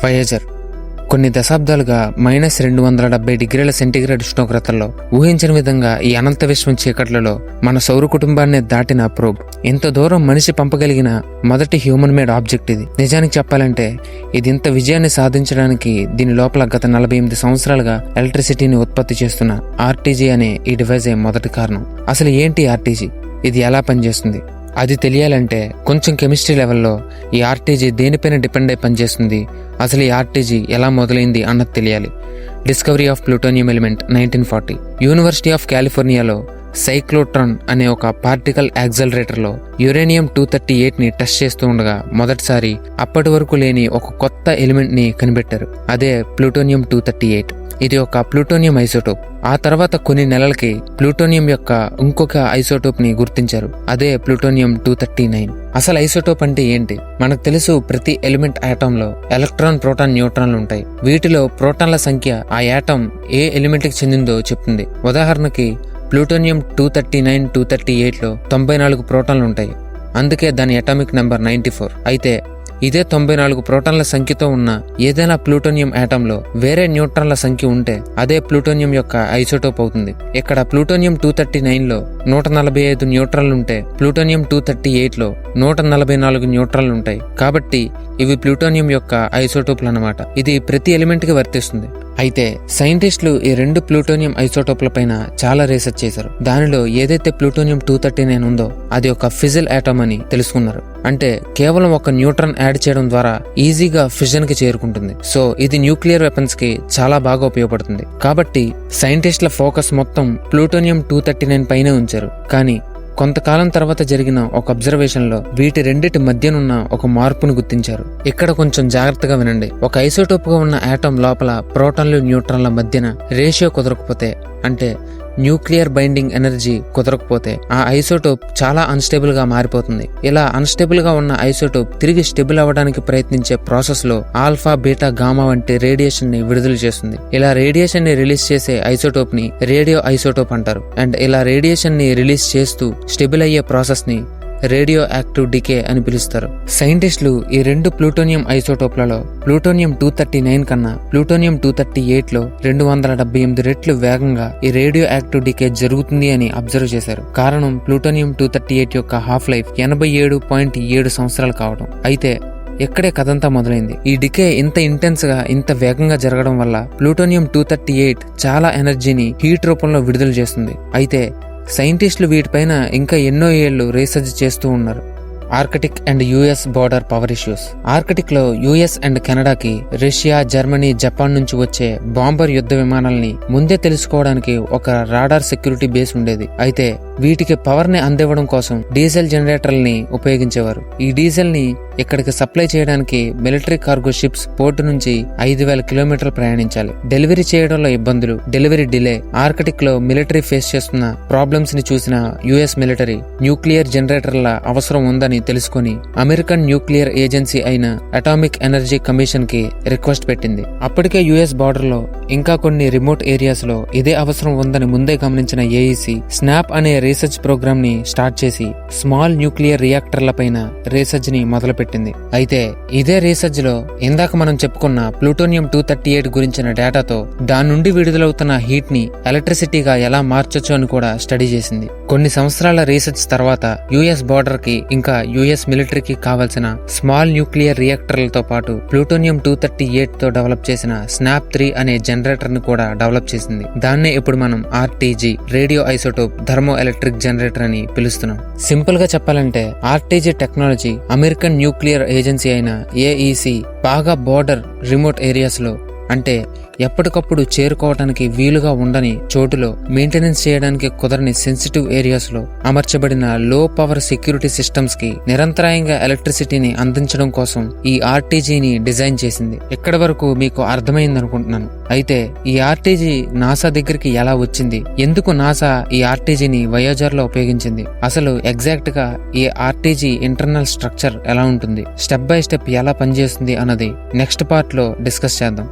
వయేజర్ కొన్ని దశాబ్దాలుగా -270 డిగ్రీల సెంటీగ్రేడ్ ఉష్ణోగ్రతల్లో ఊహించిన విధంగా ఈ అనంత విశ్వం చీకట్లలో మన సౌర కుటుంబాన్ని దాటిన ప్రోబ్. ఇంత దూరం మనిషి పంపగలిగిన మొదటి హ్యూమన్ మేడ్ ఆబ్జెక్ట్ ఇది. నిజానికి చెప్పాలంటే ఇది ఇంత విజయాన్ని సాధించడానికి దీని లోపల గత 48 సంవత్సరాలుగా ఎలక్ట్రిసిటీని ఉత్పత్తి చేస్తున్న ఆర్టీజీ అనే ఈ డివైజే మొదటి కారణం. అసలు ఏంటి ఆర్టీజీ, ఇది ఎలా పనిచేస్తుంది? అది తెలియాలంటే కొంచెం కెమిస్ట్రీ లెవెల్లో ఈ ఆర్టీజీ దేనిపైన డిపెండ్ అయి పనిచేస్తుంది, అసలు ఈ ఆర్టీజీ ఎలా మొదలైంది అన్నది తెలియాలి. Discovery of plutonium element 1940. University of కాలిఫోర్నియాలో సైక్లోట్రాన్ అనే ఒక పార్టికల్ యాక్సలరేటర్లో యురేనియం-238ని టెస్ట్ చేస్తూ ఉండగా మొదటిసారి అప్పటి వరకు లేని ఒక కొత్త ఎలిమెంట్ని కనిపెట్టారు. అదే ప్లూటోనియం-238. ఇది ఒక ప్లూటోనియం ఐసోటోప్. ఆ తర్వాత కొన్ని నెలలకి ప్లూటోనియం యొక్క ఇంకొక ఐసోటోప్ ని గుర్తించారు. అదే ప్లూటోనియం-239. అసలు ఐసోటోప్ అంటే ఏంటి? మనకు తెలుసు, ప్రతి ఎలిమెంట్ ఆటం లో ఎలక్ట్రాన్, ప్రోటాన్, న్యూట్రాన్లు ఉంటాయి. వీటిలో ప్రోటాన్ల సంఖ్య ఆ ఆటం ఏ ఎలిమెంట్ కి చెందిందో చెప్తుంది. ఉదాహరణకి ప్లూటోనియం-239, 238లో 94 ప్రోటాన్లు ఉంటాయి. అందుకే దాని అటామిక్ నెంబర్ 94. అయితే ఇదే 94 ప్రోటాన్ల సంఖ్యతో ఉన్న ఏదైనా ప్లూటోనియం ఆటంలో వేరే న్యూట్రాన్ల సంఖ్య ఉంటే అదే ప్లూటోనియం యొక్క ఐసోటోప్ అవుతుంది. ఇక్కడ ప్లూటోనియం-239లో 145 న్యూట్రాన్లు ఉంటే ప్లూటోనియం-238లో 144 న్యూట్రాన్లు ఉంటాయి. కాబట్టి ఇవి ప్లూటోనియం యొక్క ఐసోటోప్లు అన్నమాట. ఇది ప్రతి ఎలిమెంట్ కి వర్తిస్తుంది. అయితే సైంటిస్టులు ఈ 2 ప్లూటోనియం ఐసోటోప్ల పైన చాలా రీసెర్చ్ చేశారు. దానిలో ఏదైతే ప్లూటోనియం-239 ఉందో అది ఒక ఫిజిల్ ఆటం అని తెలుసుకున్నారు. అంటే కేవలం ఒక న్యూట్రాన్ యాడ్ చేయడం ద్వారా ఈజీగా ఫిజన్ కి చేరుకుంటుంది. సో ఇది న్యూక్లియర్ వెపన్స్ కి చాలా బాగా ఉపయోగపడుతుంది. కాబట్టి సైంటిస్టుల ఫోకస్ మొత్తం ప్లూటోనియం-239 పైనే ఉంచారు. కానీ కొంతకాలం తర్వాత జరిగిన ఒక అబ్జర్వేషన్ లో వీటి రెండిటి మధ్యనున్న ఒక మార్పును గుర్తించారు. ఇక్కడ కొంచెం జాగ్రత్తగా వినండి. ఒక ఐసోటోప్ గా ఉన్న ఆటం లోపల ప్రోటాన్లు, న్యూట్రాన్ల మధ్యన రేషియో కుదరకపోతే, అంటే న్యూక్లియర్ బైండింగ్ ఎనర్జీ కుదరకపోతే ఆ ఐసోటోప్ చాలా అన్స్టేబుల్ గా మారిపోతుంది. ఇలా అన్స్టేబుల్ గా ఉన్న ఐసోటోప్ తిరిగి స్టేబుల్ అవ్వడానికి ప్రయత్నించే ప్రాసెస్ లో ఆల్ఫా, బీటా, గామా వంటి రేడియేషన్ ని విడుదల చేస్తుంది. ఇలా రేడియేషన్ ని రిలీజ్ చేసే ఐసోటోప్ ని రేడియో ఐసోటోప్ అంటారు. అండ్ ఇలా రేడియేషన్ ని రిలీజ్ చేస్తూ స్టేబుల్ అయ్యే ప్రాసెస్ ని రేడియో యాక్టివ్ డికే అని పిలుస్తారు. సైంటిస్టులు ఈ 2 ప్లూటోనియం ఐసోటోప్లలో ప్లూటోనియం-239 కన్నా ప్లూటోనియం-238లో 278 రెట్లు వేగంగా ఈ రేడియో యాక్టివ్ డికే జరుగుతుంది అని అబ్జర్వ్ చేశారు. కారణం ప్లూటోనియం-238 యొక్క హాఫ్ లైఫ్ 87.7 సంవత్సరాలు కావడం. అయితే ఎక్కడే కథంతా మొదలైంది. ఈ డికే ఇంత ఇంటెన్స్ గా, ఇంత వేగంగా జరగడం వల్ల ప్లూటోనియం-238 చాలా ఎనర్జీని హీట్ రూపంలో విడుదల చేస్తుంది. అయితే సైంటిస్టులు వీటిపైన ఇంకా ఎన్నో ఏళ్లు రీసెర్చ్ చేస్తూ ఉన్నారు. Arctic and US border power issues. Arctic లో యుఎస్ అండ్ కెనడాకి రష్యా, జర్మనీ, జపాన్ నుంచి వచ్చే బాంబర్ యుద్ధ విమానాల్ని ముందే తెలుసుకోవడానికి ఒక రాడార్ సెక్యూరిటీ బేస్ ఉండేది. అయితే వీటికి పవర్ ని అందివ్వడం కోసం డీజిల్ జనరేటర్లని ఉపయోగించేవారు. ఈ డీజిల్ ని ఇక్కడికి సప్లై చేయడానికి మిలిటరీ కార్గో షిప్స్ పోర్టు నుంచి 5,000 కిలోమీటర్లు ప్రయాణించాలి. డెలివరీ చేయడంలో ఇబ్బందులు, డెలివరీ డిలే, ఆర్కిటిక్ లో మిలిటరీ ఫేస్ చేస్తున్న ప్రాబ్లమ్స్ ని చూసిన యుఎస్ మిలిటరీ న్యూక్లియర్ జనరేటర్ల అవసరం ఉందని తెలుసుకుని అమెరికన్ న్యూక్లియర్ ఏజెన్సీ అయిన అటామిక్ ఎనర్జీ కమిషన్ కి రిక్వెస్ట్ పెట్టింది. అప్పటికే యుఎస్ బార్డర్ లో ఇంకా కొన్ని రిమోట్ ఏరియాస్ లో ఇదే అవసరం ఉందని ముందే గమనించిన ఏఈసీ స్నాప్ అనే రీసెర్చ్ ప్రోగ్రామ్ ని స్టార్ట్ చేసి స్మాల్ న్యూక్లియర్ రియాక్టర్ల పైన రీసెర్చ్ ని మొదలుపెట్టింది. అయితే ఇదే రీసెర్చ్ లో ఇందాక మనం చెప్పుకున్న ప్లూటోనియం-238 గురించిన డేటాతో దాని నుండి విడుదలవుతున్న హీట్ ని ఎలక్ట్రిసిటీగా ఎలా మార్చొచ్చు అని కూడా స్టడీ చేసింది. కొన్ని సంవత్సరాల రీసెర్చ్ తర్వాత యుఎస్ బార్డర్ కి ఇంకా యుఎస్ మిలిటరీకి కావాల్సిన స్మాల్ న్యూక్లియర్ రియాక్టర్లతో పాటు ప్లూటోనియం-238 తో డెవలప్ చేసిన స్నాప్ 3 అనే జనరేటర్ ని కూడా డెవలప్ చేసింది. దాన్నే ఇప్పుడు మనం RTG, radio isotope thermo electric generator అని పిలుస్తున్నాం. సింపుల్ గా చెప్పాలంటే RTG technology American nuclear agency అయిన ఏఈసీ బాగా బోర్డర్, రిమోట్ ఏరియాస్ లో, అంటే ఎప్పటికప్పుడు చేరుకోవడానికి వీలుగా ఉండని చోటులో, మెయింటెనెన్స్ చేయడానికి కుదరని సెన్సిటివ్ ఏరియాస్ లో అమర్చబడిన లో పవర్ సెక్యూరిటీ సిస్టమ్స్ కి నిరంతరాయంగా ఎలక్ట్రిసిటీని అందించడం కోసం ఈ ఆర్టీజీని డిజైన్ చేసింది. ఇక్కడి వరకు మీకు అర్థమైంది అనుకుంటున్నాను. అయితే ఈ ఆర్టీజీ నాసా దగ్గరికి ఎలా వచ్చింది, ఎందుకు నాసా ఈ ఆర్టీజీని వయోజర్ లో ఉపయోగించింది, అసలు ఎగ్జాక్ట్ గా ఈ ఆర్టీజీ ఇంటర్నల్ స్ట్రక్చర్ ఎలా ఉంటుంది, స్టెప్ బై స్టెప్ ఎలా పనిచేస్తుంది అన్నది నెక్స్ట్ పార్ట్ లో డిస్కస్ చేద్దాం.